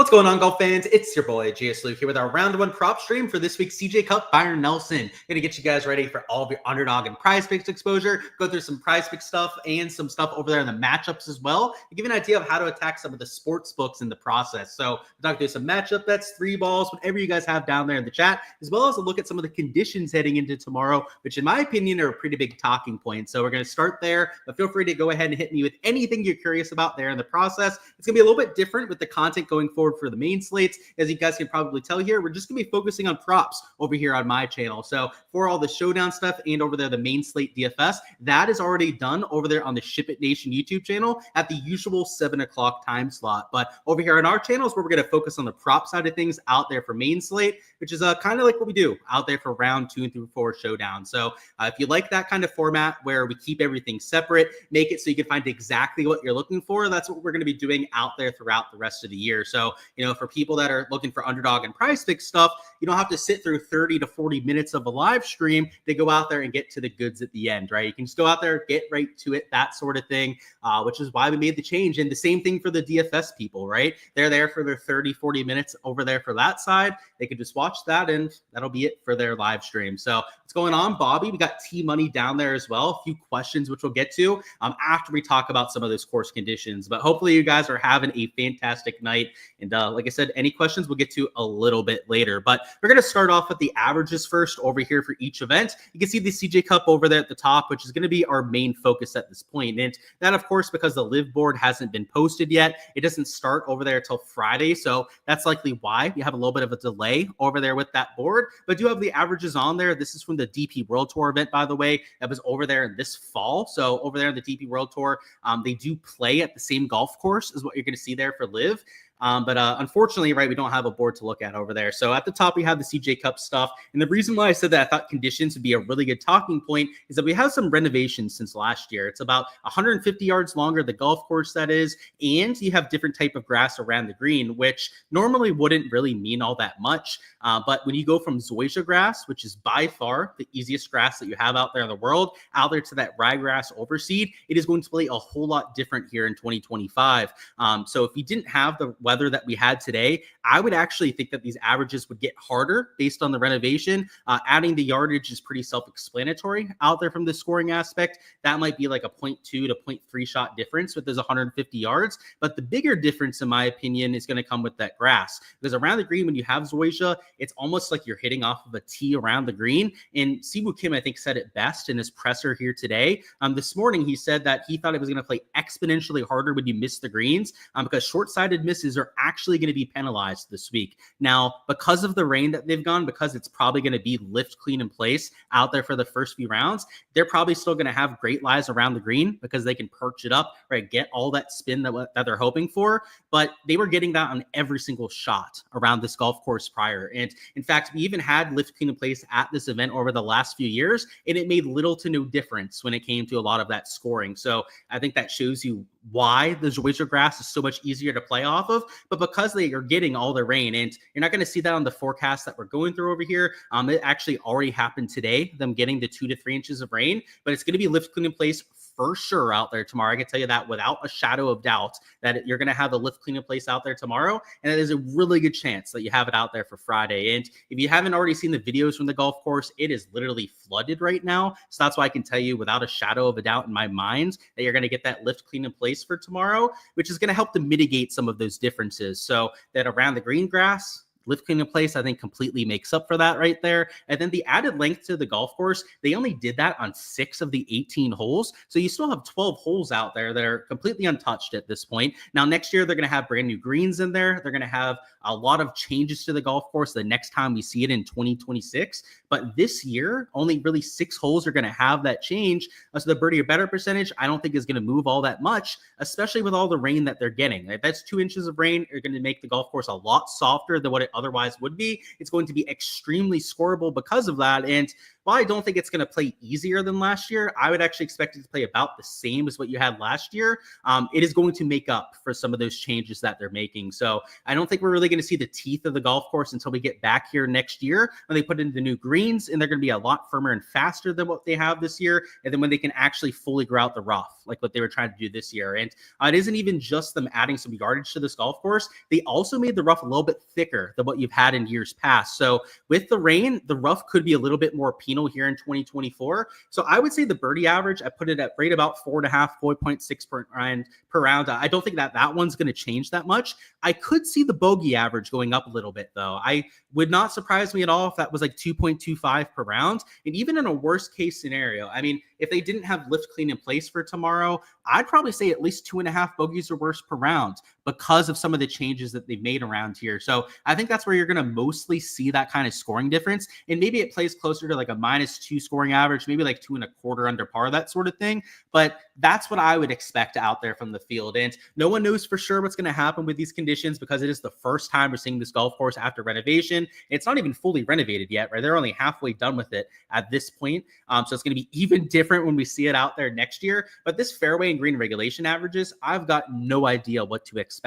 What's going on, golf fans? It's your boy Gsluke here with our round one prop stream for this week's CJ Cup Byron Nelson. Gonna get you guys ready for all of your underdog and prize picks exposure. Go through some prize pick stuff and some stuff over there in the matchups as well, and give you an idea of how to attack some of the sports books in the process. So we'll talk through some matchup bets, three balls, whatever you guys have down there in the chat, as well as a look at some of the conditions heading into tomorrow, which in my opinion are a pretty big talking point. So we're gonna start there, but feel free to go ahead and hit me with anything you're curious about there in the process. It's gonna be a little bit different with the content going forward for the main slates. As you guys can probably tell here, we're just gonna be focusing on props over here on my channel. So for all the showdown stuff and over there the main slate DFS, that is already done over there on the Ship It Nation YouTube channel at the usual 7 o'clock time slot. But over here on our channels, where we're gonna focus on the prop side of things out there for main slate, which is kind of like what we do out there for round 2 through 4 showdown. So if you like that kind of format where we keep everything separate, make it so you can find exactly what you're looking for, that's what we're going to be doing out there throughout the rest of the year. So, for people that are looking for underdog and prize pick stuff, you don't have to sit through 30 to 40 minutes of a live stream to go out there and get to the goods at the end, right? You can just go out there, get right to it, that sort of thing, which is why we made the change. And the same thing for the DFS people, right? They're there for their 30, 40 minutes over there for that side. They can just watch that and that'll be it for their live stream. So what's going on, Bobby? We got T-Money down there as well. A few questions which we'll get to after we talk about some of those course conditions. But hopefully you guys are having a fantastic night. And like I said, any questions we'll get to a little bit later. But we're going to start off with the averages first over here for each event. You can see the CJ Cup over there at the top, which is going to be our main focus at this point. And that, of course, because the live board hasn't been posted yet, it doesn't start over there until Friday. So that's likely why you have a little bit of a delay over there with that board. But do have the averages on there. This is from the DP World Tour event, by the way, that was over there this fall. So over there in the DP World Tour, they do play at the same golf course is what you're going to see there for live. But unfortunately, right, we don't have a board to look at over there. So at the top, we have the CJ Cup stuff. And the reason why I said that I thought conditions would be a really good talking point is that we have some renovations since last year. It's about 150 yards longer, the golf course that is, and you have different type of grass around the green, which normally wouldn't really mean all that much. But when you go from zoysia grass, which is by far the easiest grass that you have out there in the world, out there to that ryegrass overseed, it is going to play a whole lot different here in 2025. So if you didn't have the weather that we had today, I would actually think that these averages would get harder based on the renovation. Adding the yardage is pretty self-explanatory out there from the scoring aspect. That might be like a 0.2 to 0.3 shot difference with those 150 yards. But the bigger difference, in my opinion, is going to come with that grass. Because around the green, when you have zoysia, it's almost like you're hitting off of a tee around the green. And Siwoo Kim, I think, said it best in his presser here today. This morning, he said that he thought it was going to play exponentially harder when you miss the greens because short-sided misses are actually going to be penalized this week. Now, because of the rain that they've gone, because it's probably going to be lift, clean, in place out there for the first few rounds, they're probably still going to have great lies around the green because they can perch it up, right? Get all that spin that they're hoping for. But they were getting that on every single shot around this golf course prior. And in fact, we even had lift, clean, in place at this event over the last few years, and it made little to no difference when it came to a lot of that scoring. So I think that shows you why the zoysia grass is so much easier to play off of, but because they are getting all the rain, and you're not going to see that on the forecast that we're going through over here. It actually already happened today, them getting the 2 to 3 inches of rain, but it's going to be lift, clean, in place for sure out there tomorrow. I can tell you that without a shadow of doubt that you're going to have the lift, clean, in place out there tomorrow. And it is a really good chance that you have it out there for Friday. And if you haven't already seen the videos from the golf course, it is literally flooded right now. So that's why I can tell you without a shadow of a doubt in my mind that you're going to get that lift, clean, in place for tomorrow, which is going to help to mitigate some of those differences. So that around the green grass, lift, clean, in place, I think completely makes up for that right there. And then the added length to the golf course, they only did that on 6 of the 18 holes. So you still have 12 holes out there that are completely untouched at this point. Now, next year, they're going to have brand new greens in there. They're going to have a lot of changes to the golf course the next time we see it in 2026. But this year, only really 6 holes are going to have that change. So the birdie or better percentage, I don't think is going to move all that much, especially with all the rain that they're getting. Like, that's 2 inches of rain are going to make the golf course a lot softer than what it otherwise would be. It's going to be extremely scoreable because of that. And while I don't think it's going to play easier than last year, I would actually expect it to play about the same as what you had last year. It is going to make up for some of those changes that they're making. So I don't think we're really going to see the teeth of the golf course until we get back here next year when they put in the new greens, and they're going to be a lot firmer and faster than what they have this year. And then when they can actually fully grow out the rough, like what they were trying to do this year. And it isn't even just them adding some yardage to this golf course. They also made the rough a little bit thicker than what you've had in years past. So with the rain, the rough could be a little bit more penal here in 2024. So I would say the birdie average, I put it at right about 4.5, 4.6 per round. I don't think that one's going to change that much. I could see the bogey average going up a little bit, though. I would not surprise me at all if that was like 2.25 per round. And even in a worst case scenario, I mean, if they didn't have lift clean in place for tomorrow, I'd probably say at least 2.5 bogeys or worse per round because of some of the changes that they've made around here. So I think that's where you're going to mostly see that kind of scoring difference. And maybe it plays closer to like a -2 scoring average, maybe like 2.25 under par, that sort of thing. But that's what I would expect out there from the field. And no one knows for sure what's going to happen with these conditions because it is the first time we're seeing this golf course after renovation. It's not even fully renovated yet, right? They're only halfway done with it at this point. So it's going to be even different when we see it out there next year. But this fairway and green regulation averages, I've got no idea what to expect.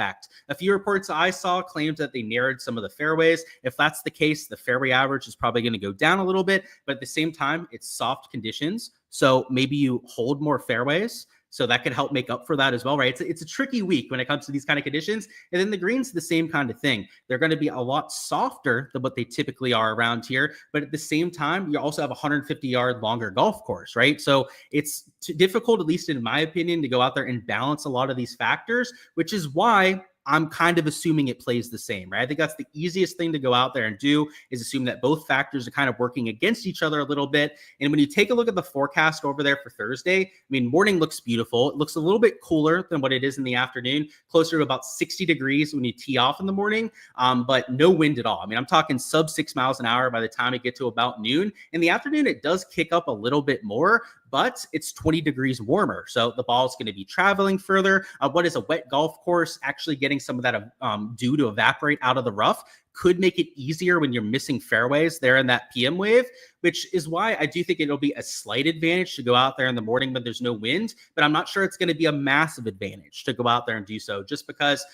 A few reports I saw claimed that they narrowed some of the fairways. If that's the case, the fairway average is probably going to go down a little bit. But at the same time, it's soft conditions. So maybe you hold more fairways. So that could help make up for that as well, right? It's a tricky week when it comes to these kind of conditions. And then the greens, the same kind of thing. They're going to be a lot softer than what they typically are around here. But at the same time, you also have a 150-yard longer golf course, right? So it's difficult, at least in my opinion, to go out there and balance a lot of these factors, which is why I'm kind of assuming it plays the same, right? I think that's the easiest thing to go out there and do is assume that both factors are kind of working against each other a little bit. And when you take a look at the forecast over there for Thursday, I mean, morning looks beautiful. It looks a little bit cooler than what it is in the afternoon, closer to about 60 degrees when you tee off in the morning, but no wind at all. I mean, I'm talking sub 6 miles an hour by the time it get to about noon. In the afternoon, it does kick up a little bit more, but it's 20 degrees warmer. So the ball is going to be traveling further. What is a wet golf course actually getting some of that dew to evaporate out of the rough could make it easier when you're missing fairways there in that PM wave, which is why I do think it'll be a slight advantage to go out there in the morning when there's no wind, but I'm not sure it's going to be a massive advantage to go out there and do so just because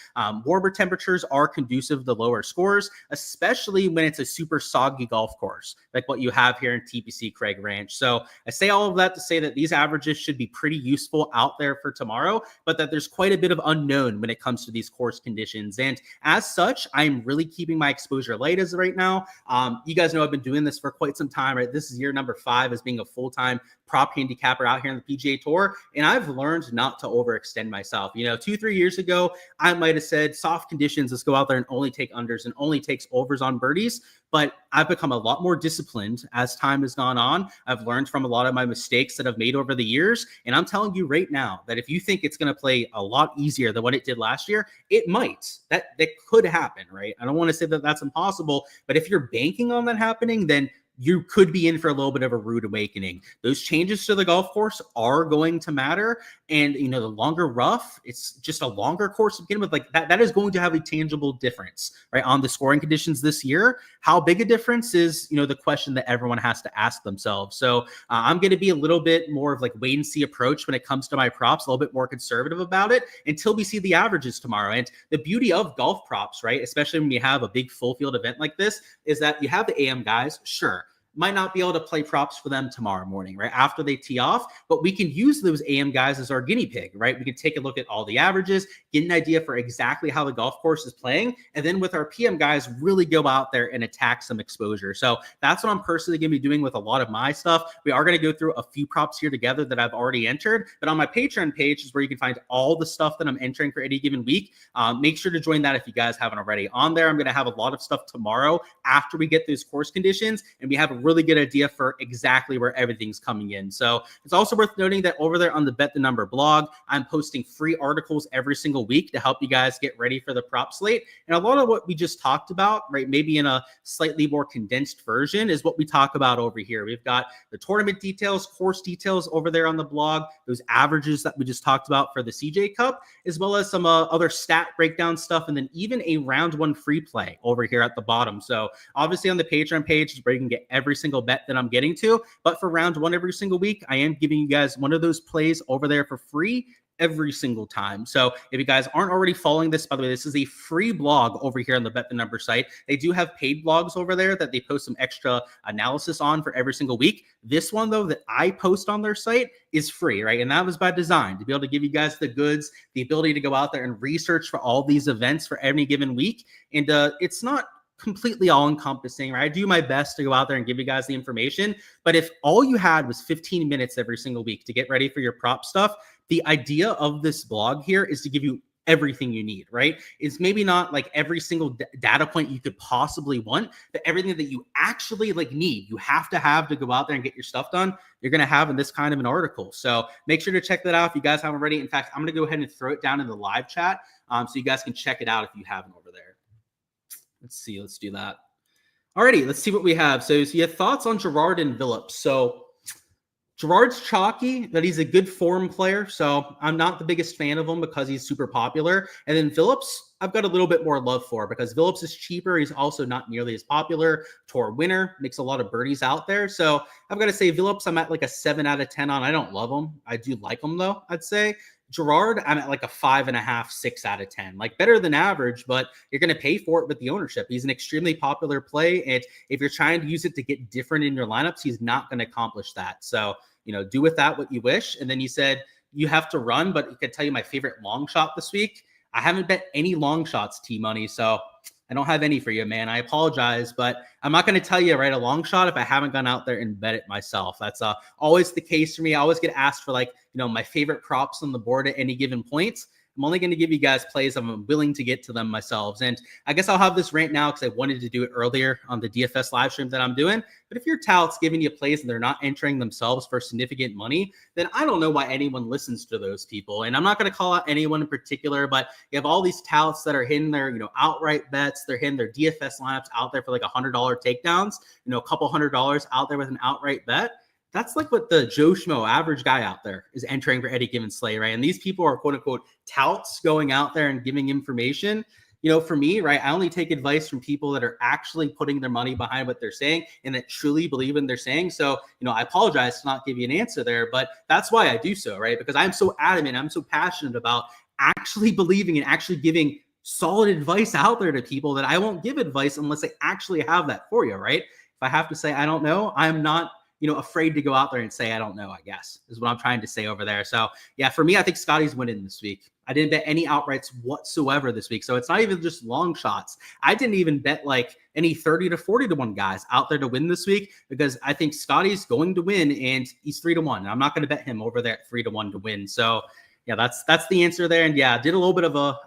warmer temperatures are conducive to lower scores, especially when it's a super soggy golf course like what you have here in TPC Craig Ranch. So I say all of that to say that these averages should be pretty useful out there for tomorrow, but that there's quite a bit of unknown when it comes to these course conditions. And as such, I'm really keeping my exposure light as of right now. You guys know I've been doing this for quite some time, right? This is year number 5 as being a full-time prop handicapper out here on the PGA Tour, and I've learned not to overextend myself. 2-3 years ago, I might have said soft conditions, let's go out there and only take unders and only takes overs on birdies. But I've become a lot more disciplined as time has gone on. I've learned from a lot of my mistakes that I've made over the years. And I'm telling you right now that if you think it's going to play a lot easier than what it did last year, it might. That could happen, right? I don't want to say that that's impossible, but if you're banking on that happening, then you could be in for a little bit of a rude awakening. Those changes to the golf course are going to matter. And, the longer rough, it's just a longer course to begin with. Like that is going to have a tangible difference, right, on the scoring conditions this year. How big a difference is, the question that everyone has to ask themselves. So I'm going to be a little bit more of like wait and see approach when it comes to my props, a little bit more conservative about it until we see the averages tomorrow. And the beauty of golf props, right, especially when you have a big full field event like this, is that you have the AM guys, sure, might not be able to play props for them tomorrow morning, right, after they tee off, but we can use those AM guys as our guinea pig, right? We can take a look at all the averages, get an idea for exactly how the golf course is playing, and then with our PM guys, really go out there and attack some exposure. So that's what I'm personally going to be doing with a lot of my stuff. We are going to go through a few props here together that I've already entered, but on my Patreon page is where you can find all the stuff that I'm entering for any given week. Make sure to join that if you guys haven't already. On there, I'm going to have a lot of stuff tomorrow after we get those course conditions, and we have a really good idea for exactly where everything's coming in. So it's also worth noting that over there on the Bet the Number blog, I'm posting free articles every single week to help you guys get ready for the prop slate. And a lot of what we just talked about, right, maybe in a slightly more condensed version, is what we talk about over here. We've got the tournament details, course details over there on the blog, those averages that we just talked about for the CJ Cup, as well as some other stat breakdown stuff, and then even a round 1 free play over here at the bottom. So obviously on the Patreon page is where you can get every every single bet that I'm getting to. But for round one every single week, I am giving you guys one of those plays over there for free every single time. So if you guys aren't already following this, by the way, this is a free blog over here on the Bet the Number site. They do have paid blogs over there that they post some extra analysis on for every single week. This one, though, that I post on their site is free, right? And that was by design, to be able to give you guys the goods, the ability to go out there and research for all these events for any given week. And it's not completely all encompassing, right? I do my best to go out there and give you guys the information. But if all you had was 15 minutes every single week to get ready for your prop stuff, the idea of this blog here is to give you everything you need, right? It's maybe not like every single data point you could possibly want, but everything that you actually like need, you have to go out there and get your stuff done, you're going to have in this kind of an article. So make sure to check that out if you guys haven't already. In fact, I'm going to go ahead and throw it down in the live chat so you guys can check it out if you haven't over there. Let's see. Let's do that. Alrighty, let's see what we have. So you have thoughts on Gerard and Phillips. So Gerard's chalky, but he's a good form player. So I'm not the biggest fan of him because he's super popular. And then Phillips, I've got a little bit more love for because Phillips is cheaper. He's also not nearly as popular. Tour winner, makes a lot of birdies out there. So I've got to say Phillips, I'm at like a 7 out of 10 on. I don't love him. I do like him though, I'd say. Gerard, I'm at like a 5.5, 6 out of 10, like better than average, but you're going to pay for it with the ownership. He's an extremely popular play. And if you're trying to use it to get different in your lineups, he's not going to accomplish that. So, do with that what you wish. And then you said you have to run, but I could tell you my favorite long shot this week. I haven't bet any long shots, T-Money. So I don't have any for you, man. I apologize, but I'm not going to tell you right a long shot if I haven't gone out there and bet it myself. That's always the case for me. I always get asked for my favorite props on the board at any given point. I'm only going to give you guys plays I'm willing to get to them myself. And I guess I'll have this rant now because I wanted to do it earlier on the DFS live stream that I'm doing. But if your touts giving you plays and they're not entering themselves for significant money, then I don't know why anyone listens to those people. And I'm not going to call out anyone in particular, but you have all these touts that are hitting their, outright bets. They're hitting their DFS lineups out there for like $100 takedowns, a couple $100 out there with an outright bet. That's like what the Joe Schmo average guy out there is entering for any given slay, right? And these people are quote unquote touts going out there and giving information. For me, right, I only take advice from people that are actually putting their money behind what they're saying and that truly believe in they're saying. So, I apologize to not give you an answer there, but that's why I do so, right? Because I'm so adamant, I'm so passionate about actually believing and actually giving solid advice out there to people that I won't give advice unless I actually have that for you, right? If I have to say I don't know, I'm not afraid to go out there and say, I don't know, I guess, is what I'm trying to say over there. So yeah, for me, I think Scotty's winning this week. I didn't bet any outrights whatsoever this week. So it's not even just long shots. I didn't even bet like any 30 to 40 to 1 guys out there to win this week because I think Scotty's going to win and he's 3 to 1. I'm not going to bet him over there at 3 to 1 to win. So yeah, that's the answer there. And yeah, I did a little bit of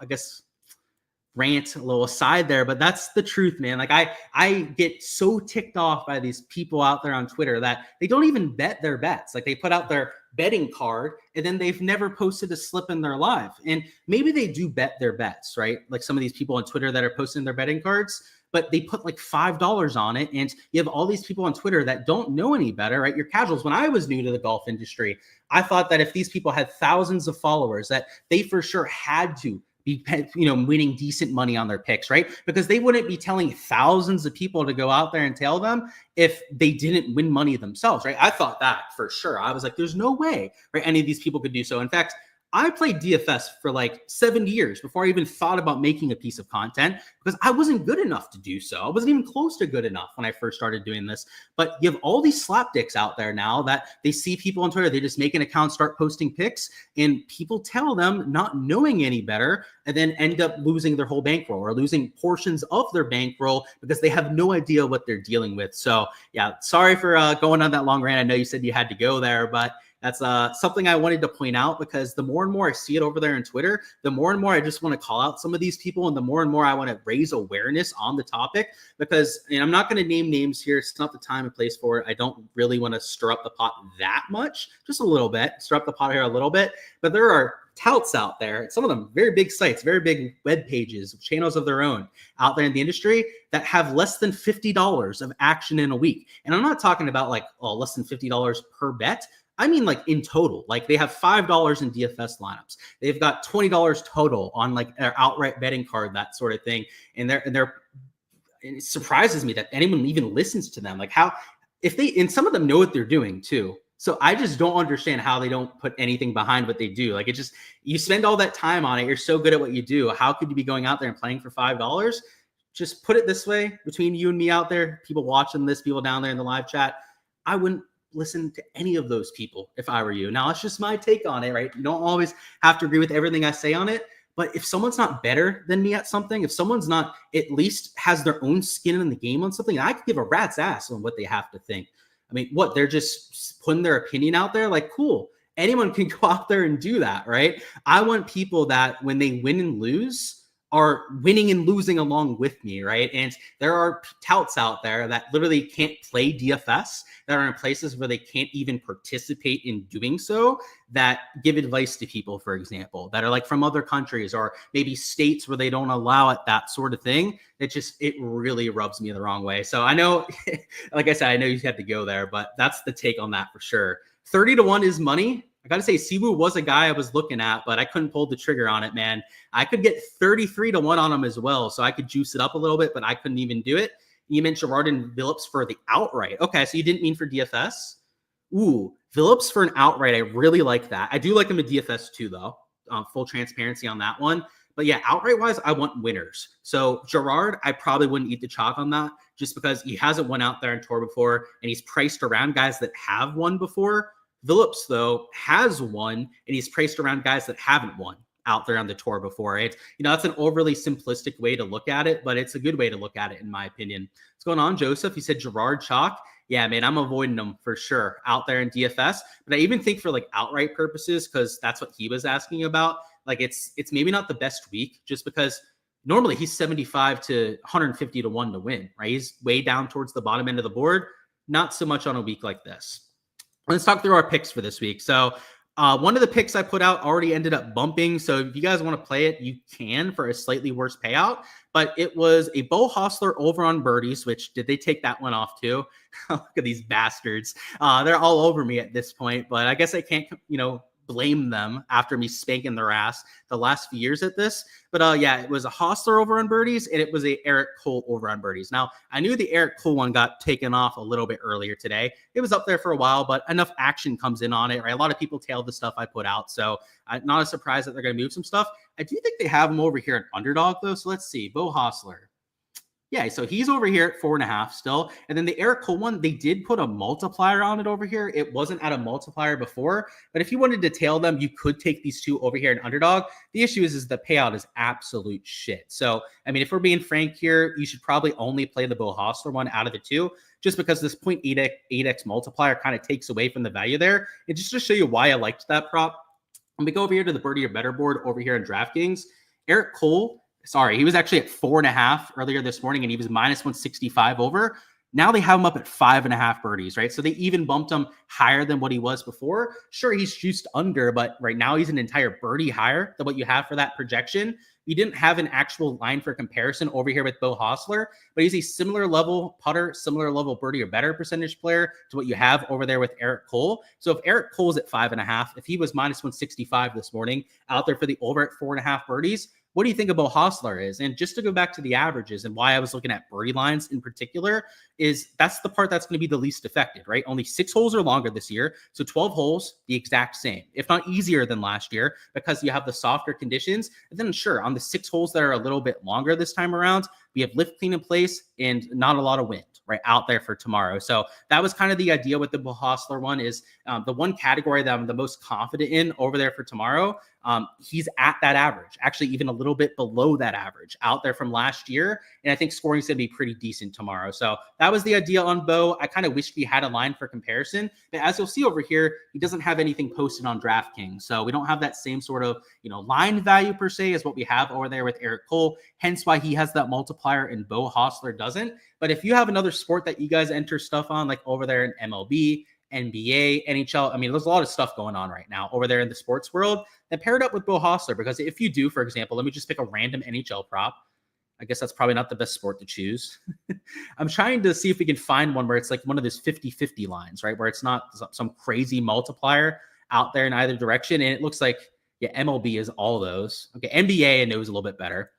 rant, a little aside there, but that's the truth, man. Like I get so ticked off by these people out there on Twitter that they don't even bet their bets. Like they put out their betting card and then they've never posted a slip in their life. And maybe they do bet their bets, right? Like some of these people on Twitter that are posting their betting cards, but they put like $5 on it. And you have all these people on Twitter that don't know any better, right? You're casuals. When I was new to the golf industry, I thought that if these people had thousands of followers, that they for sure had to be, winning decent money on their picks, right? Because they wouldn't be telling thousands of people to go out there and tell them if they didn't win money themselves, right? I thought that for sure. I was like, there's no way, right? Any of these people could do so. In fact, I played DFS for like 7 years before I even thought about making a piece of content because I wasn't good enough to do so. I wasn't even close to good enough when I first started doing this. But you have all these slapdicks out there now that they see people on Twitter, they just make an account, start posting pics, and people tell them not knowing any better and then end up losing their whole bankroll or losing portions of their bankroll because they have no idea what they're dealing with. So yeah, sorry for going on that long rant. I know you said you had to go there, but that's something I wanted to point out because the more and more I see it over there on Twitter, the more and more I just want to call out some of these people and the more and more I want to raise awareness on the topic because, and I'm not going to name names here. It's not the time and place for it. I don't really want to stir up the pot that much, just a little bit, stir up the pot here a little bit, but there are touts out there, some of them very big sites, very big web pages, channels of their own out there in the industry that have less than $50 of action in a week. And I'm not talking about like less than $50 per bet. I mean, like in total, like they have $5 in DFS lineups. They've got $20 total on like their outright betting card, that sort of thing. And it surprises me that anyone even listens to them. Like how and some of them know what they're doing too. So I just don't understand how they don't put anything behind what they do. Like, you spend all that time on it. You're so good at what you do. How could you be going out there and playing for $5? Just put it this way, between you and me out there, people watching this, people down there in the live chat, I wouldn't listen to any of those people if I were you. Now, it's just my take on it, right? You don't always have to agree with everything I say on it. But if someone's not better than me at something, if someone's not at least has their own skin in the game on something, I could give a rat's ass on what they have to think. I mean, what, they're just putting their opinion out there? Like, cool. Anyone can go out there and do that, right? I want people that when they win and lose are winning and losing along with me, right? And there are touts out there that literally can't play DFS, that are in places where they can't even participate in doing so, that give advice to people, for example, that are like from other countries or maybe states where they don't allow it, that sort of thing. It really rubs me the wrong way. So I know, like I said, I know you have to go there, but that's the take on that for sure. 30-1 is money. I got to say, Siwoo was a guy I was looking at, but I couldn't pull the trigger on it, man. I could get 33-1 on him as well, so I could juice it up a little bit, but I couldn't even do it. You mentioned Gerard and Phillips for the outright. Okay, so you didn't mean for DFS? Ooh, Phillips for an outright. I really like that. I do like him to DFS too, though. Full transparency on that one. But yeah, outright-wise, I want winners. So Gerard, I probably wouldn't eat the chalk on that just because he hasn't won out there in tour before, and he's priced around guys that have won before. Phillips, though, has won, and he's priced around guys that haven't won out there on the tour before. It's, that's an overly simplistic way to look at it, but it's a good way to look at it, in my opinion. What's going on, Joseph? He said Gerard chalk. Yeah, man, I'm avoiding them for sure out there in DFS. But I even think for like outright purposes, because that's what he was asking about, like it's maybe not the best week just because normally he's 75 to 150-1 to win, right? He's way down towards the bottom end of the board. Not so much on a week like this. Let's talk through our picks for this week. So one of the picks I put out already ended up bumping. So if you guys want to play it, you can for a slightly worse payout. But it was a Beau Hossler over on birdies, which did they take that one off too? Look at these bastards. They're all over me at this point. But I guess I can't, blame them after me spanking their ass the last few years at this. But yeah, it was a Hossler over on birdies, and it was a Eric Cole over on birdies. Now, I knew the Eric Cole one got taken off a little bit earlier today. It was up there for a while, but enough action comes in on it, right? A lot of people tailed the stuff I put out, so not a surprise that they're going to move some stuff. I do think they have him over here at Underdog, though, so let's see. Beau Hossler. Yeah, so he's over here at 4.5 still. And then the Eric Cole one, they did put a multiplier on it over here. It wasn't at a multiplier before. But if you wanted to tail them, you could take these two over here in Underdog. The issue is the payout is absolute shit. So, I mean, if we're being frank here, you should probably only play the Beau Hossler one out of the two, just because this 0.8x multiplier kind of takes away from the value there. And just to show you why I liked that prop, let me go over here to the Birdie or Better board over here in DraftKings. Eric Cole, sorry, he was actually at 4.5 earlier this morning, and he was minus 165 over. Now they have him up at 5.5 birdies, right? So they even bumped him higher than what he was before. Sure, he's juiced under, but right now he's an entire birdie higher than what you have for that projection. We didn't have an actual line for comparison over here with Beau Hossler, but he's a similar level putter, similar level birdie or better percentage player to what you have over there with Eric Cole. So if Eric Cole's at 5.5, if he was minus 165 this morning out there for the over at 4.5 birdies, what do you think of Beau Hossler is? And just to go back to the averages and why I was looking at birdie lines in particular, is that's the part that's going to be the least affected, right? Only 6 holes are longer this year. So 12 holes, the exact same, if not easier than last year, because you have the softer conditions. And then sure, on the 6 holes that are a little bit longer this time around, we have lift clean in place and not a lot of wind right out there for tomorrow. So that was kind of the idea with the Beau Hossler one, is the one category that I'm the most confident in over there for tomorrow. He's at that average, actually even a little bit below that average out there from last year. And I think scoring is going to be pretty decent tomorrow. So that was the idea on Beau. I kind of wish we had a line for comparison, but as you'll see over here, he doesn't have anything posted on DraftKings. So we don't have that same sort of, line value per se as what we have over there with Eric Cole. Hence why he has that multiplier and Beau Hossler doesn't. But if you have another sport that you guys enter stuff on, like over there in MLB, NBA, NHL. I mean, there's a lot of stuff going on right now over there in the sports world. Then pair it up with Beau Hossler, because if you do, for example, let me just pick a random NHL prop. I guess that's probably not the best sport to choose. I'm trying to see if we can find one where it's like one of those 50-50 lines, right? Where it's not some crazy multiplier out there in either direction. And it looks like, yeah, MLB is all those. Okay, NBA I know is a little bit better.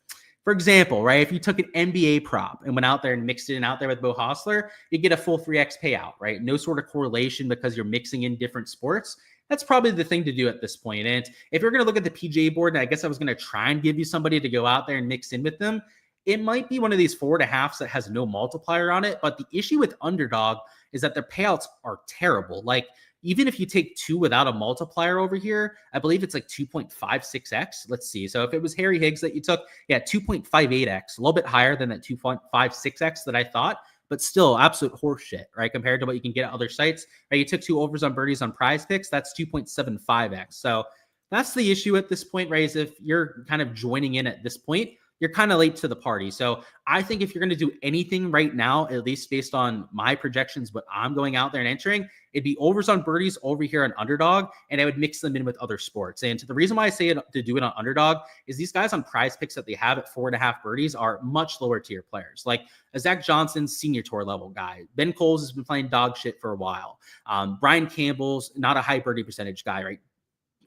For example, right, if you took an NBA prop and went out there and mixed it in out there with Bo Hostler, you get a full 3x payout, right? No sort of correlation because you're mixing in different sports. That's probably the thing to do at this point. And if you're going to look at the PGA board, and I guess I was going to try and give you somebody to go out there and mix in with them, it might be one of these 4.5s that has no multiplier on it. But the issue with Underdog is that their payouts are terrible. Like, even if you take 2 without a multiplier over here, I believe it's like 2.56x. Let's see. So if it was Harry Higgs that you took, yeah, 2.58x, a little bit higher than that 2.56x that I thought, but still absolute horseshit, right? Compared to what you can get at other sites. Right? You took 2 overs on birdies on Prize Picks, that's 2.75x. So that's the issue at this point, right? Is if you're kind of joining in at this point, you're kind of late to the party. So I think if you're going to do anything right now, at least based on my projections, what I'm going out there and entering, it'd be overs on birdies over here on Underdog, and I would mix them in with other sports. And the reason why I say to do it on Underdog is these guys on Prize Picks that they have at 4.5 birdies are much lower tier players. Like a Zach Johnson, senior tour level guy. Ben Coles has been playing dog shit for a while. Brian Campbell's not a high birdie percentage guy, right?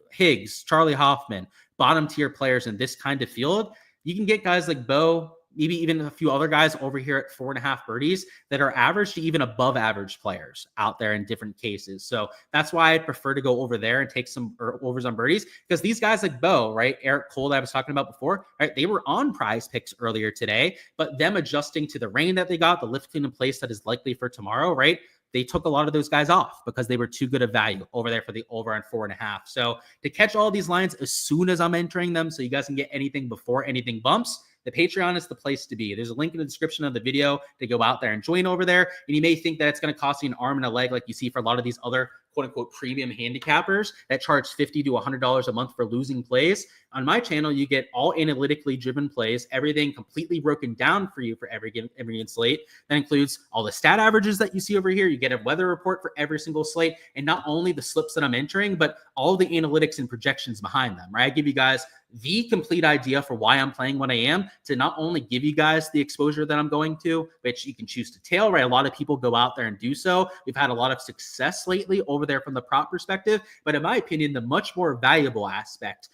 Higgs, Charlie Hoffman, bottom tier players in this kind of field. You can get guys like Bo, maybe even a few other guys over here at 4.5 birdies that are average to even above average players out there in different cases. So that's why I prefer to go over there and take some overs on birdies, because these guys like Bo, right? Eric Cole that I was talking about before, right? They were on Prize Picks earlier today, but them adjusting to the rain that they got, the lift clean in place that is likely for tomorrow, right? They took a lot of those guys off because they were too good of value over there for the over on 4.5. So to catch all these lines as soon as I'm entering them, so you guys can get anything before anything bumps, the Patreon is the place to be. There's a link in the description of the video to go out there and join over there. And you may think that it's going to cost you an arm and a leg like you see for a lot of these other quote unquote premium handicappers that charge $50 to $100 a month for losing plays. On my channel, you get all analytically driven plays, everything completely broken down for you for every given slate. That includes all the stat averages that you see over here. You get a weather report for every single slate, and not only the slips that I'm entering, but all the analytics and projections behind them, right? I give you guys the complete idea for why I'm playing what I am, to not only give you guys the exposure that I'm going to, which you can choose to tail, right? A lot of people go out there and do so. We've had a lot of success lately over there from the prop perspective, but in my opinion, the much more valuable aspect,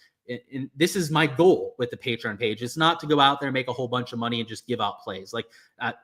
and this is my goal with the Patreon page, it's not to go out there and make a whole bunch of money and just give out plays. Like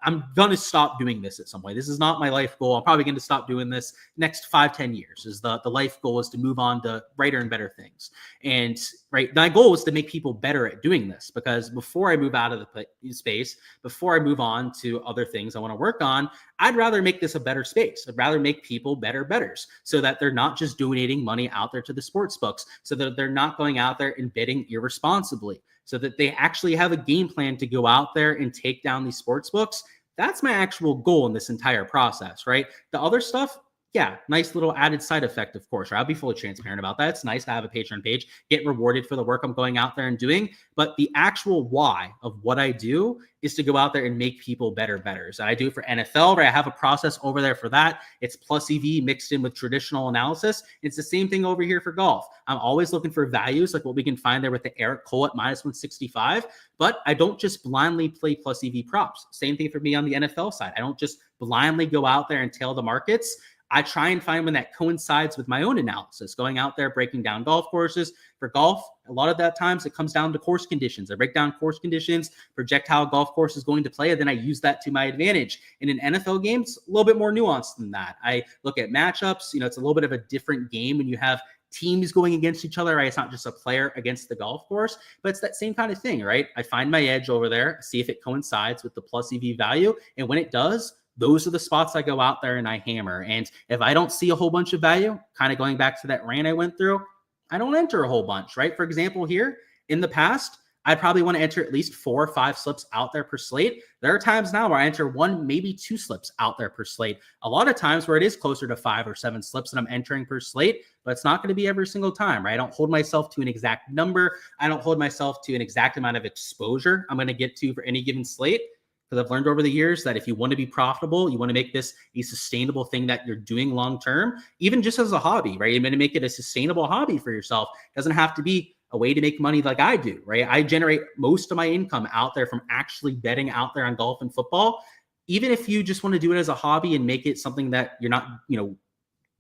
I'm going to stop doing this at some point. This is not my life goal. I'm probably going to stop doing this next 5-10 years. Is the life goal is to move on to brighter and better things. And right, my goal is to make people better at doing this, because before I move out of the space, before I move on to other things I want to work on, I'd rather make this a better space. I'd rather make people better bettors, so that they're not just donating money out there to the sports books, so that they're not going out there and betting irresponsibly, so that they actually have a game plan to go out there and take down these sports books. That's my actual goal in this entire process, right? The other stuff, yeah, nice little added side effect, of course. Right? I'll be fully transparent about that. It's nice to have a Patreon page, get rewarded for the work I'm going out there and doing. But the actual why of what I do is to go out there and make people better bettors. And I do it for NFL, right? I have a process over there for that. It's plus EV mixed in with traditional analysis. It's the same thing over here for golf. I'm always looking for values like what we can find there with the Eric Cole at -165. But I don't just blindly play plus EV props. Same thing for me on the NFL side. I don't just blindly go out there and tail the markets. I try and find one that coincides with my own analysis, going out there, breaking down golf courses. For golf, a lot of that times it comes down to course conditions. I break down course conditions, project how a golf course is going to play, and then I use that to my advantage. In an NFL game, it's a little bit more nuanced than that. I look at matchups. It's a little bit of a different game when you have teams going against each other, right? It's not just a player against the golf course, but it's that same kind of thing, right? I find my edge over there, see if it coincides with the plus EV value, and when it does, those are the spots I go out there and I hammer. And if I don't see a whole bunch of value, kind of going back to that rant I went through, I don't enter a whole bunch, right? For example, here in the past, I'd probably want to enter at least 4 or 5 slips out there per slate. There are times now where I enter 1, maybe 2 slips out there per slate. A lot of times where it is closer to 5 or 7 slips that I'm entering per slate, but it's not going to be every single time, right? I don't hold myself to an exact number. I don't hold myself to an exact amount of exposure I'm going to get to for any given slate. Because I've learned over the years that if you want to be profitable, you want to make this a sustainable thing that you're doing long-term, even just as a hobby, right? You're going to make it a sustainable hobby for yourself. It doesn't have to be a way to make money like I do, right? I generate most of my income out there from actually betting out there on golf and football. Even if you just want to do it as a hobby and make it something that you're not,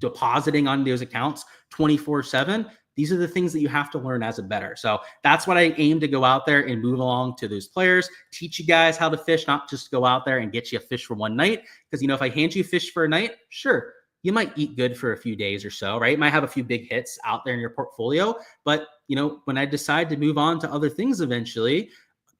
depositing on those accounts 24/7, These are the things that you have to learn as a bettor. So that's what I aim to go out there and move along to those players, teach you guys how to fish, not just go out there and get you a fish for one night. Because, if I hand you a fish for a night, sure, you might eat good for a few days or so, right? You might have a few big hits out there in your portfolio. But, when I decide to move on to other things eventually,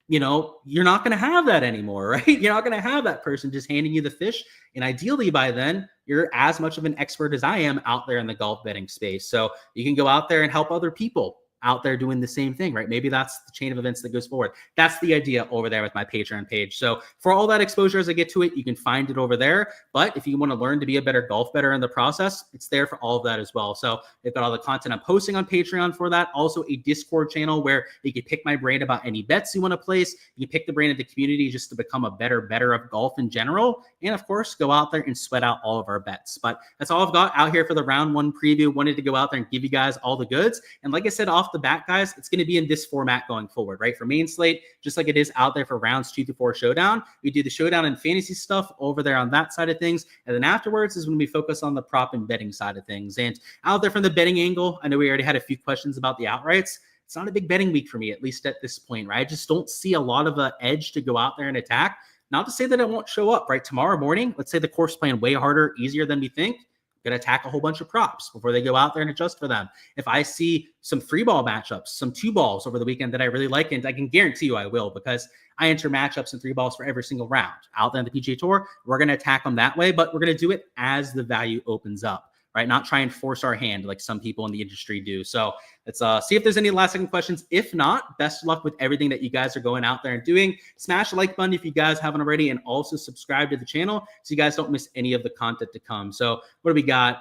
you're not going to have that anymore, right? You're not going to have that person just handing you the fish. And ideally by then, you're as much of an expert as I am out there in the golf betting space. So you can go out there and help other people out there doing the same thing, right? Maybe that's the chain of events that goes forward. That's the idea over there with my Patreon page. So for all that exposure as I get to it, you can find it over there. But if you want to learn to be a better golf bettor in the process, it's there for all of that as well. So they've got all the content I'm posting on Patreon for that. Also a Discord channel where you can pick my brain about any bets you want to place. You can pick the brain of the community just to become a better bettor of golf in general. And of course, go out there and sweat out all of our bets. But that's all I've got out here for the round one preview. Wanted to go out there and give you guys all the goods. And like I said, off the bat, guys, it's going to be in this format going forward, right? For main slate, just like it is out there for rounds 2 through 4 showdown. We do the showdown and fantasy stuff over there on that side of things. And then afterwards is when we focus on the prop and betting side of things. And out there from the betting angle, I know we already had a few questions about the outrights. It's not a big betting week for me, at least at this point, right? I just don't see a lot of an edge to go out there and attack. Not to say that it won't show up, right? Tomorrow morning, let's say the course playing way harder, easier than we think. Going to attack a whole bunch of props before they go out there and adjust for them. If I see some 3-ball matchups, some 2-balls over the weekend that I really like, and I can guarantee you I will, because I enter matchups and 3-balls for every single round. Out there in the PGA Tour, we're going to attack them that way, but we're going to do it as the value opens up, right? Not try and force our hand like some people in the industry do. So let's see if there's any last second questions. If not, best of luck with everything that you guys are going out there and doing. Smash the like button if you guys haven't already, and also subscribe to the channel so you guys don't miss any of the content to come. So what do we got?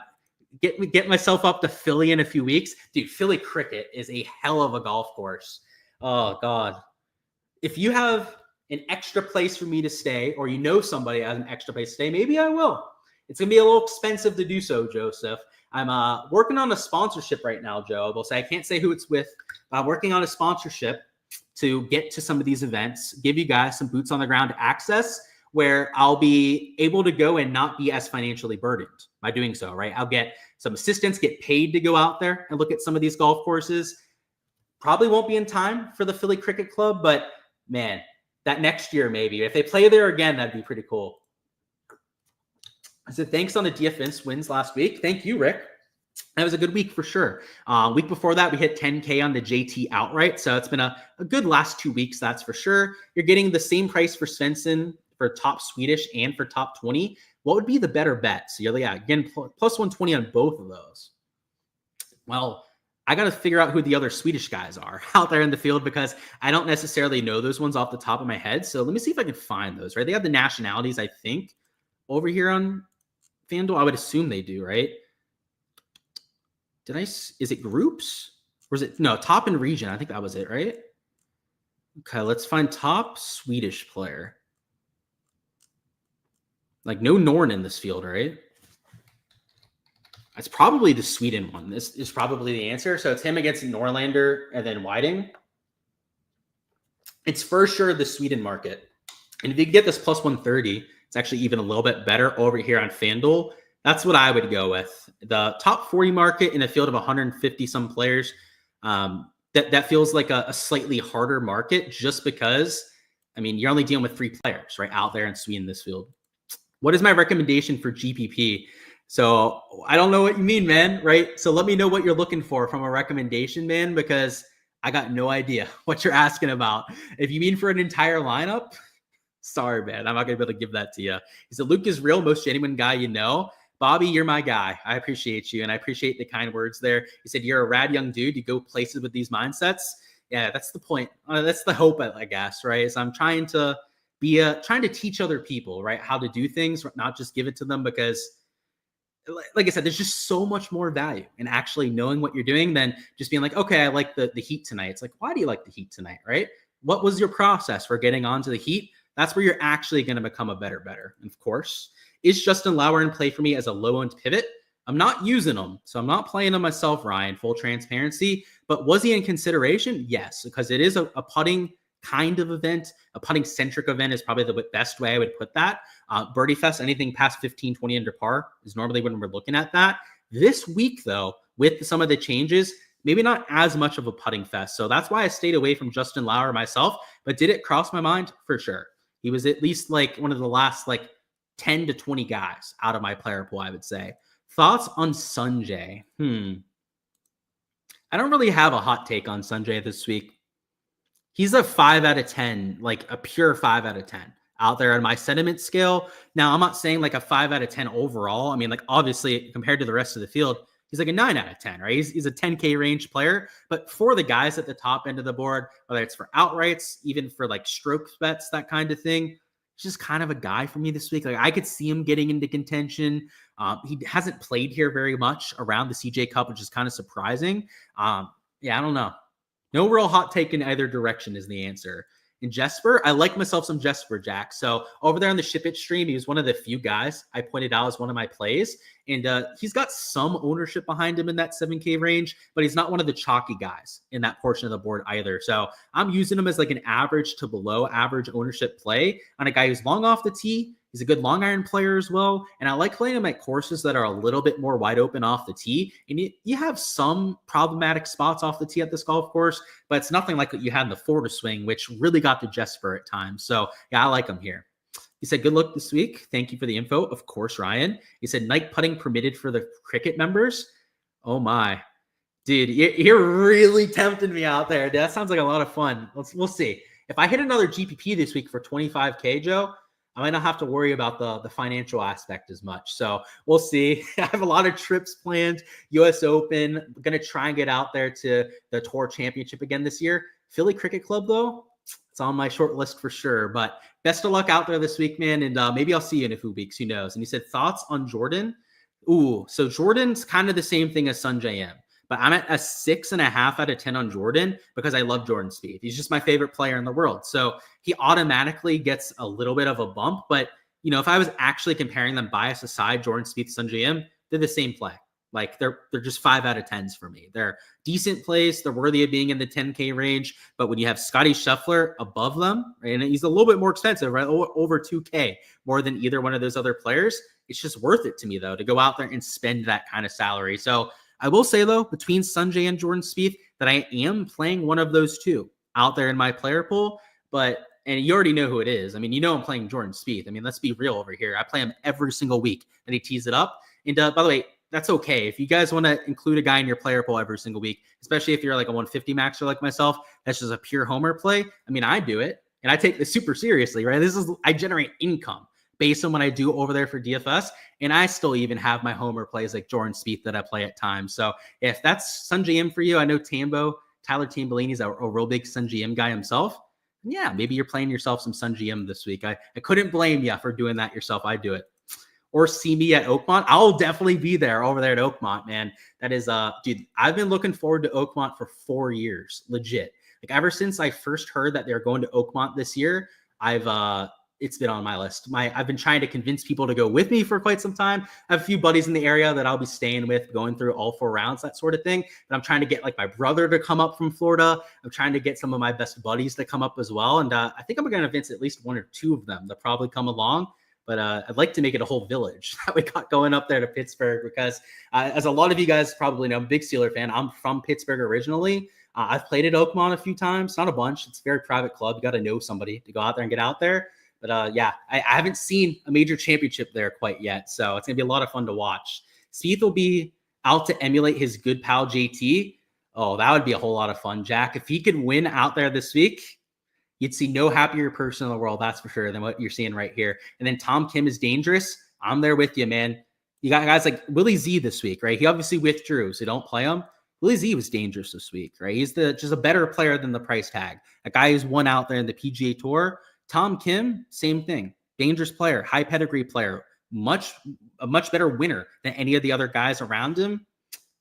Get myself up to Philly in a few weeks. Dude, Philly Cricket is a hell of a golf course. Oh, God. If you have an extra place for me to stay, or somebody has an extra place to stay, maybe I will. It's going to be a little expensive to do so, Joseph. I'm working on a sponsorship right now, Joe. I will say I can't say who it's with. I'm working on a sponsorship to get to some of these events, give you guys some boots on the ground access where I'll be able to go and not be as financially burdened by doing so, right? I'll get some assistance, get paid to go out there and look at some of these golf courses. Probably won't be in time for the Philly Cricket Club, but man, that next year maybe. If they play there again, that'd be pretty cool. I said, thanks on the DFS wins last week. Thank you, Rick. That was a good week for sure. Week before that, we hit 10K on the JT outright. So it's been a good last 2 weeks, that's for sure. You're getting the same price for Svensson for top Swedish and for top 20. What would be the better bet? So you're again, plus 120 on both of those. Well, I got to figure out who the other Swedish guys are out there in the field because I don't necessarily know those ones off the top of my head. So let me see if I can find those, right? They have the nationalities, I think, over here on FanDuel. I would assume they do, right? Is it groups? Or is it, no, top and region. I think that was it, right? Okay, let's find top Swedish player. Like no Norn in this field, right? It's probably the Sweden one. This is probably the answer. So it's him against Norlander and then Whiting. It's for sure the Sweden market. And if you get this plus 130, it's actually even a little bit better over here on FanDuel. That's what I would go with. The top 40 market in a field of 150 some players, that feels like a slightly harder market just because, I mean, you're only dealing with 3 players right out there in Sweden this field. What is my recommendation for GPP? So I don't know what you mean, man, right? So let me know what you're looking for from a recommendation, man, because I got no idea what you're asking about. If you mean for an entire lineup, sorry, man, I'm not going to be able to give that to you. He said, Luke is real, most genuine guy you know. Bobby, you're my guy. I appreciate you, and I appreciate the kind words there. He said, you're a rad young dude. You go places with these mindsets. Yeah, that's the point. That's the hope, I guess, right? So I'm trying to trying to teach other people, right, how to do things, not just give it to them because, like I said, there's just so much more value in actually knowing what you're doing than just being like, okay, I like the Heat tonight. It's like, why do you like the Heat tonight, right? What was your process for getting onto the Heat? That's where you're actually going to become a better bettor. And of course, is Justin Lauer in play for me as a low-end pivot? I'm not using him, so I'm not playing him myself, Ryan, full transparency. But was he in consideration? Yes, because it is a putting kind of event. A putting-centric event is probably the best way I would put that. Birdie Fest, anything past 15, 20 under par is normally when we're looking at that. This week, though, with some of the changes, maybe not as much of a putting fest. So that's why I stayed away from Justin Lauer myself, but did it cross my mind? For sure. He was at least like one of the last like 10 to 20 guys out of my player pool, I would say. Thoughts on Sanjay? I don't really have a hot take on Sanjay this week. He's a 5 out of 10, like a pure 5 out of 10 out there on my sentiment scale. Now, I'm not saying like a 5 out of 10 overall. I mean, like obviously compared to the rest of the field, he's like a 9 out of 10, right? He's a 10K range player. But for the guys at the top end of the board, whether it's for outrights, even for like stroke bets, that kind of thing, he's just kind of a guy for me this week. Like I could see him getting into contention. He hasn't played here very much around the CJ Cup, which is kind of surprising. Yeah, I don't know. No real hot take in either direction is the answer. In Jesper, I like myself some Jesper, Jack. So over there on the Ship It stream, he was one of the few guys I pointed out as one of my plays. And he's got some ownership behind him in that 7K range, but he's not one of the chalky guys in that portion of the board either. So I'm using him as like an average to below average ownership play on a guy who's long off the tee. He's a good long iron player as well. And I like playing him at courses that are a little bit more wide open off the tee. And you have some problematic spots off the tee at this golf course, but it's nothing like what you had in the Florida swing, which really got to Jesper at times. So yeah, I like him here. He said, good luck this week. Thank you for the info. Of course, Ryan. He said, night putting permitted for the cricket members. Oh my. Dude, you're really tempting me out there. That sounds like a lot of fun. We'll see. If I hit another GPP this week for 25K, Joe, I might not have to worry about the financial aspect as much. So we'll see. I have a lot of trips planned. US Open. I'm going to try and get out there to the Tour Championship again this year. Philly Cricket Club, though, it's on my short list for sure. But best of luck out there this week, man. And maybe I'll see you in a few weeks. Who knows? And he said, thoughts on Jordan? Ooh, so Jordan's kind of the same thing as Sanjay M. But I'm at a 6.5 out of 10 on Jordan because I love Jordan Spieth. He's just my favorite player in the world. So he automatically gets a little bit of a bump. But, you know, if I was actually comparing them bias aside, Jordan Spieth, Sanjay M, they're the same play. Like they're just 5 out of 10s for me. They're decent plays. They're worthy of being in the 10K range. But when you have Scotty Scheffler above them, right, and he's a little bit more expensive, right? Over 2K more than either one of those other players. It's just worth it to me, though, to go out there and spend that kind of salary. So I will say, though, between Sanjay and Jordan Spieth, that I am playing one of those two out there in my player pool. And you already know who it is. I mean, you know I'm playing Jordan Spieth. I mean, let's be real over here. I play him every single week that he tees it up. And by the way, that's okay. If you guys want to include a guy in your player pool every single week, especially if you're like a 150 maxer like myself, that's just a pure homer play. I mean, I do it, and I take this super seriously, right? I generate income based on what I do over there for DFS. And I still even have my homer plays like Jordan Spieth that I play at times. So if that's Sanjay M for you, I know Tyler Tambellini's a real big Sanjay M guy himself. Yeah, maybe you're playing yourself some Sanjay M this week. I couldn't blame you for doing that yourself. I do it. Or see me at Oakmont. I'll definitely be there over there at Oakmont, man. That is, dude, I've been looking forward to Oakmont for 4 years, legit. Like ever since I first heard that they're going to Oakmont this year, it's been on my list. I've been trying to convince people to go with me for quite some time. I have a few buddies in the area that I'll be staying with, going through all 4 rounds, that sort of thing. But I'm trying to get like my brother to come up from Florida. I'm trying to get some of my best buddies to come up as well. And I think I'm going to convince at least 1 or 2 of them to probably come along. But I'd like to make it a whole village that we got going up there to Pittsburgh because as a lot of you guys probably know, I'm a big Steeler fan. I'm from Pittsburgh originally. I've played at Oakmont a few times, not a bunch. It's a very private club. You got to know somebody to go out there and get out there. But yeah, I haven't seen a major championship there quite yet. So it's going to be a lot of fun to watch. Spieth will be out to emulate his good pal JT. Oh, that would be a whole lot of fun, Jack. If he could win out there this week, you'd see no happier person in the world, that's for sure, than what you're seeing right here. And then Tom Kim is dangerous. I'm there with you, man. You got guys like Willie Z this week, right? He obviously withdrew, so don't play him. Willie Z was dangerous this week, right? He's just a better player than the price tag. A guy who's won out there in the PGA Tour. Tom Kim, same thing. Dangerous player, high pedigree player, a much better winner than any of the other guys around him.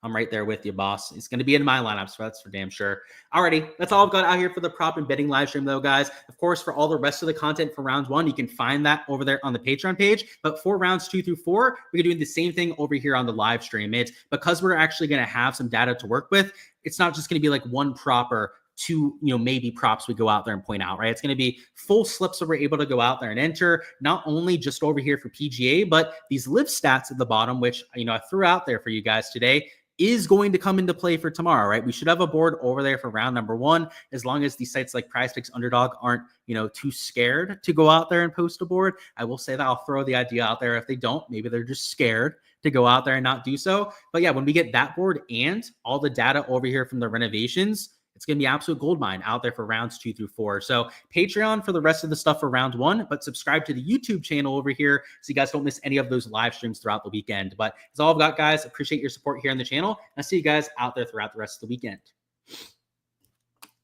I'm right there with you, boss. It's going to be in my lineup, so that's for damn sure. Alrighty, that's all I've got out here for the prop and betting live stream, though, guys. Of course, for all the rest of the content for rounds 1, you can find that over there on the Patreon page. But for rounds 2 through 4, we're doing the same thing over here on the live stream. It's because we're actually going to have some data to work with. It's not just going to be like one prop or 2, maybe props we go out there and point out, right? It's going to be full slips that we're able to go out there and enter, not only just over here for PGA, but these live stats at the bottom, which, I threw out there for you guys today. is going to come into play for tomorrow, right? We should have a board over there for round number 1, as long as these sites like PrizePicks, Underdog aren't, too scared to go out there and post a board. I will say that I'll throw the idea out there. If they don't, maybe they're just scared to go out there and not do so. But yeah, when we get that board and all the data over here from the renovations, it's going to be absolute goldmine out there for rounds 2 through 4. So Patreon for the rest of the stuff for round 1, but subscribe to the YouTube channel over here so you guys don't miss any of those live streams throughout the weekend. But that's all I've got, guys. Appreciate your support here on the channel. I'll see you guys out there throughout the rest of the weekend.